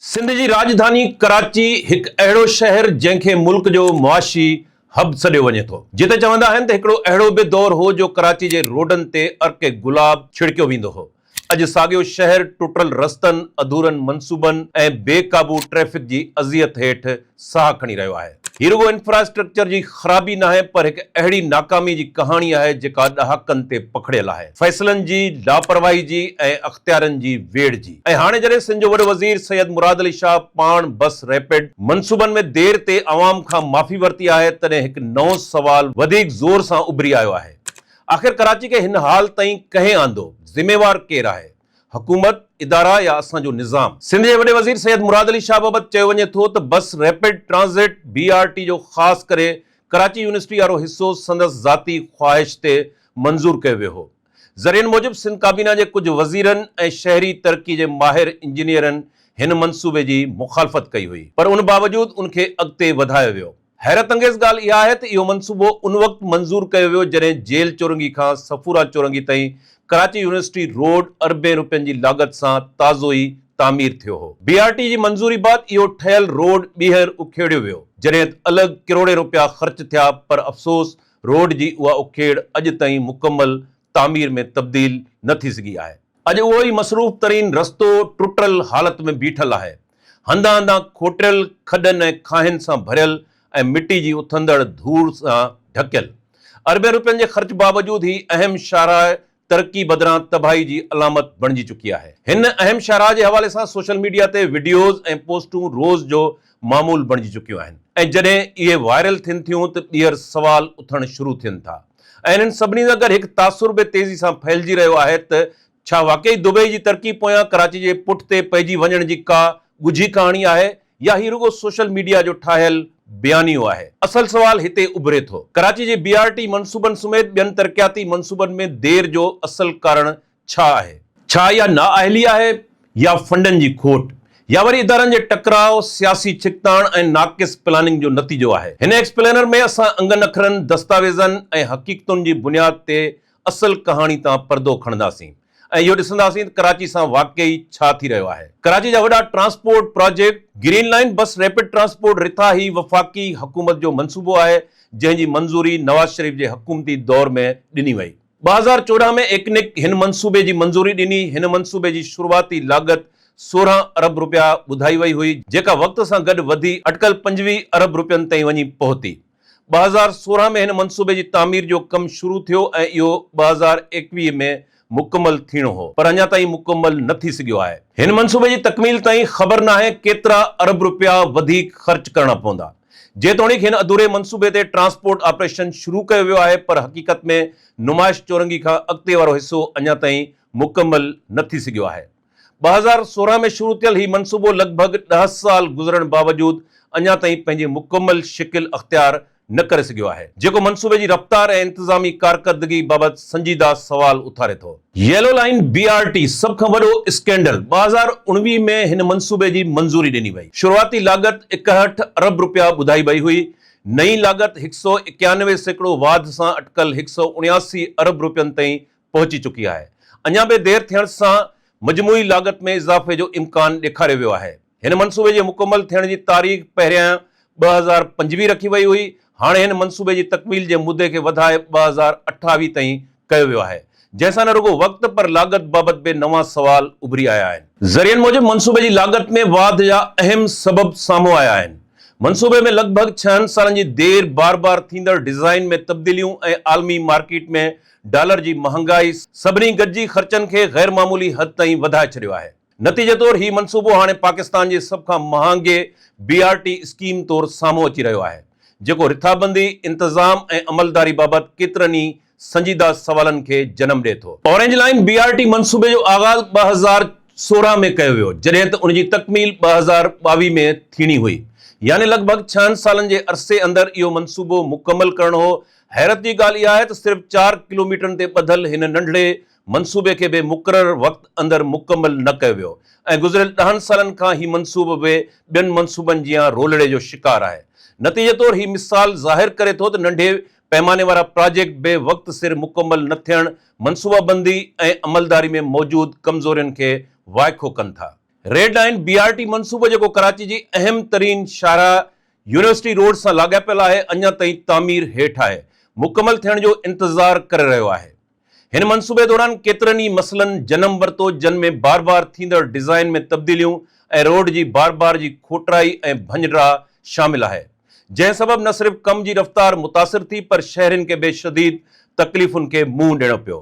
सिंध जी राजधानी कराची एक अहिड़ो शहर जंहिंखे मुल्क जो मुआशी हब सॾियो वञे थो। जिते चवंदा आहिनि त हिकिड़ो अहिड़ो बि दौर हो जो कराची जे रोडनि ते अर्के गुलाब छिड़कियो वेंदो हो। अॼु साॻियो शहर टुटल रस्तनि, अधूरनि मंसूबनि ऐं बेकाबू ट्रैफ़िक जी अज़ियत हेठि साह खणी रहियो आहे। हीउ रुॻो इंफ्रास्ट्रक्चर जी ख़राबी न आहे, पर हिकु अहिड़ी नाकामी जी कहाणी आहे जेका ॾहाकनि ते पखड़ियल आहे, फ़ैसिलनि जी, लापरवाही जी ऐं अख़्तियारनि जी वेड़ जी। ऐं हाणे जॾहिं सिंध जो वॾो वज़ीर सैयद मुराद अली शाह पाण बस रैपिड मंसूबनि में देर ते अवाम खां माफ़ी वरिती आहे, तॾहिं हिकु नओं सवाल वधीक ज़ोर सां उभरी आयो आहे। आख़िर कराची खे हिन हाल ताईं कंहिं आंदो? ज़िम्मेवार केरु आहे? हुकूमत, इदारा या असांजो निज़ाम? सिंध जे वॾे वज़ीर सैयद मुराद अली शाह बाबति चयो वञे थो त बस रैपिड ट्रांज़िट BRT जो ख़ासि करे कराची यूनिवर्सिटी वारो हिसो संदसि ज़ाती ख़्वाहिश ते मंज़ूर कयो वियो हो। ज़रियनि मूजिबि सिंध काबीना जे कुझु वज़ीरनि ऐं शहरी तरक़ी जे माहिर इंजीनियरनि हिन मंसूबे जी मुखालफ़त कई हुई, पर उन बावजूदि उनखे अॻिते वधायो वियो। हैरत अंगेज़ ॻाल्हि इहा आहे त इहो मंसूबो उन वक़्तु मंज़ूर कयो वियो जॾहिं जेल चौरंगी खां सफूरा चौरंगी ताईं कराची यूनिवर्सिटी रोड अरबें रुपयनि जी लागत सां ताज़ो ई तामीर थियो हो। BRT जी मंज़ूरी बादि इहो ठहियल रोड ॿीहर उखेड़ियो वियो, जॾहिं अलॻि किरोड़े रुपया ख़र्च थिया, पर अफ़सोस रोड जी उहा उखेड़ अॼु ताईं मुकमल तामीर में तब्दील न थी सघी आहे। अॼु उहो ई मसरूफ़ तरीन रस्तो टुटल हालत में बीठल आहे, हंधा हंधा खोटियल, खॾनि ऐं खाहिनि सां भरियल ऐं मिटी जी उथंदड़ धूड़ सां ढकियल। अरबें रुपयनि जे ख़र्च बावजूदि ही अहम शाहराह तरक़ी बदिरां तबाही जी अलामत बणिजी चुकी आहे। हिन अहम शाहराह जे हवाले सां सोशल मीडिया ते वीडियोज़ ऐं पोस्टूं रोज़ जो मामूल बणिजी चुकियूं आहिनि, ऐं जॾहिं इहे वायरल थियनि थियूं त ॿीहर सवाल उथणु शुरू थियनि था। ऐं इन्हनि सभिनी सां गॾु हिकु तासुर बि तेज़ी सां फैलिजी रहियो आहे त छा वाकई दुबई जी तरक़ी पोयां कराची जे पुठिते पइजी वञण जी का ॻुझी कहाणी आहे, या ही रुॻो सोशल मीडिया जो ठाहियल बयानियो आहे? असल सवाल हिते उभरे थो। कराची जे BRT मंसूबनि समेत ॿियनि तरक़ियाती मंसूबनि में देर जो असल कारण छा आहे? छा इहा नाअहली आहे, या फंडनि जी खोट, या वरी इदारनि जे टकराव, सियासी छिकताण ऐं नाक़िस प्लानिंग जो नतीजो आहे? हिन एक्सप्लेनर में असां अंगनि अखरनि, दस्तावेज़नि ऐं हक़ीक़तुनि जी बुनियाद ते असल कहाणी तां पर्दो खणंदासीं ऐं इहो ॾिसंदासीं त कराची सां वाकई छा थी रहियो आहे। कराची जा वॾा ट्रांसपोर्ट प्रोजेक्ट ग्रीन लाइन बस रैपिड ट्रांसपोर्ट रिथा ही वफ़ाक़ी हुकूमत जो मंसूबो आहे, जंहिंजी मंज़ूरी नवाज़ शरीफ़ जे हुकूमती दौर में ॾिनी वई। 2014 में एकनिक हिन मंसूबे जी मंज़ूरी ॾिनी। हिन मंसूबे जी शुरूआती लागत 16 अरब रुपया ॿुधाई वई हुई, जेका वक़्त सां गॾु वधी अटकल 25 अरब रुपयनि ताईं वञी पहुती। 2016 में हिन मंसूबे जी तामीर जो कमु शुरू थियो ऐं इहो 2021 में मुकमल थियणो हो, पर अञा ताईं मुकमल न थी सघियो आहे। हिन मंसूबे जी तकमील ताईं ख़बर न आहे केतिरा अरब रुपया वधीक ख़र्च करणा पवंदा। जेतोणीकि हिन अधूरे मंसूबे ते ट्रांसपोर्ट ऑपरेशन शुरू कयो वियो आहे, पर हक़ीक़त में नुमाइश चौरंगी खां अॻिते वारो हिसो अञा ताईं मुकमल न थी सघियो आहे। 2016 में शुरू थियल ही मंसूबो लॻभॻि 10 साल गुज़रण बावजूदि अञा ताईं पंहिंजी मुकमल शिकिल अख़्तियार न करे सघियो आहे, जेको मंसूबे जी रफ़्तार ऐं इंतज़ामी कारकर्दगी बाबति संजीदा सवाल उथारे थो। येलो लाइन BRT सभ खां वॾो स्कैंडल। 2019 में हिन मंसूबे जी मंज़ूरी ॾिनी वई। शुरूआती लागत 61 अरब रुपया ॿुधाई वई हुई। नई लागत 191 सैकड़ो वाध सां अटकल 179 अरब रुपयनि ताईं पहुची चुकी आहे। अञा बि देर थियण सां मजमूई लागत में इज़ाफ़े जो इम्कान ॾेखारियो वियो आहे। हिन मंसूबे जे मुकमल थियण जी तारीख़ पहिरियां 2025 रखी वई हुई। हाणे हिन मंसूबे जी तकमील जे मुदे खे वधाए 2028 ताईं कयो वियो आहे, जंहिंसां न रुॻो वक़्त पर लागत बाबति बि नवां सवाल उभरी आया आहिनि। ज़रियनि मूजिबि मंसूबे जी लागत में वाध जा अहम सबब साम्हूं आया आहिनि। मंसूबे में लॻभॻि 6 सालनि जी देर, बार बार थींदड़ डिज़ाइन में तब्दीलियूं ऐं आलमी मार्केट में डॉलर जी महांगाई सभिनी गॾिजी ख़र्चनि खे ग़ैर मामूली हद ताईं वधाए छॾियो आहे। नतीजे तौरु ही मंसूबो हाणे पाकिस्तान जे सभ खां महांगे BRT स्कीम तौरु साम्हूं अची रहियो आहे, जेको रिथाबंदी, इंतज़ाम ऐं अमलदारी बाबति केतिरनि ई संजीदा सवालनि खे जनम ॾिए थो। ऑरेंज लाइन BRT मंसूबे जो आगाज़ 2016 में कयो वियो, जॾहिं त उनजी तकमील 2022 में थियणी हुई, यानी लॻभॻि 6 सालनि जे अरसे अंदरि इहो मंसूबो मुकमल करणो हो। हैरत जी ॻाल्हि इहा आहे त सिर्फ़ 4 किलोमीटरनि ते ॿधल हिन नंढड़े मंसूबे खे बि मुक़रर वक़्त अंदरि मुकमल न कयो वियो, ऐं गुज़िरियल 10 सालनि खां ही मंसूबो बि ॿियनि मंसूबनि जियां रोलड़े जो शिकार आहे। नतीजे तौरु ही मिसाल ज़ाहिर करे थो त नंढे पैमाने वारा प्रोजेक्ट बि वक़्त सिर मुकमल न थियण, मनसूबाबंदी ऐं अमलदारी में मौजूदु कमज़ोरियुनि खे वाइखो कनि था। रेड लाइन BRT मनसूबो जेको कराची जी अहम तरीन शाहराह यूनिवर्सिटी रोड सां लाॻापियल आहे, अञा ताईं तामीर हेठि आहे, मुकमल थियण जो इंतज़ार करे रहियो आहे। हिन मनसूबे दौरान केतिरनि ई मसइलनि जनम वरितो, जिन में बार बार थींदड़ डिज़ाइन में तब्दीलियूं ऐं रोड जी बार बार जी खोटराई ऐं भञिरा शामिल आहे, जंहिं सबब न सिर्फ़ कम जी रफ़्तार मुतासिर थी, पर शहरिन के बेशदीद तकलीफ़ुनि के मुंहुं ॾियणो पियो।